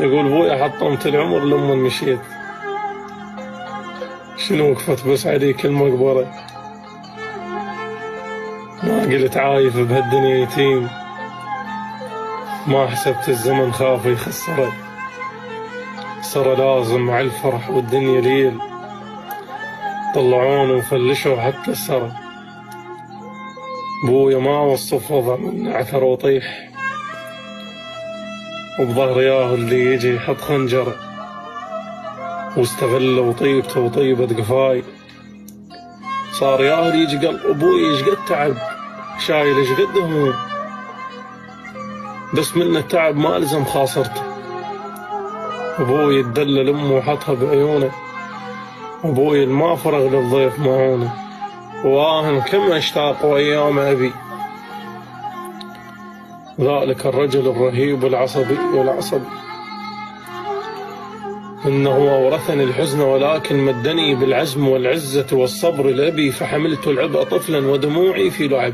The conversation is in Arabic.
يقول بويا حطمت العمر لما مشيت، شنو وقفت بس عليك المقبرة، ما قلت عايف بهالدنيا يتيم، ما حسبت الزمن خاف يخسره، صار لازم مع الفرح والدنيا ليل، طلعونه وفلشوا حتى السرى. بويا ما وصف وضع من عثر وطيح، وبظهر ياهو اللي يجي يحط خنجره، واستغله وطيبته وطيبة قفاي. صار ياهو يجي قلب ابوي ايش قد تعب، شايل ايش قد هموم، بس من التعب ما لزم خاصرته. ابوي يدلل امه وحطها بعيونه، ابوي ما فرغ للضيف معونه، واهم كم اشتاق وايام ابي. ذلك الرجل الرهيب العصبي إنه أورثني الحزن ولكن مدني بالعزم والعزة والصبر الأبي، فحملت العبء طفلا ودموعي في لعب.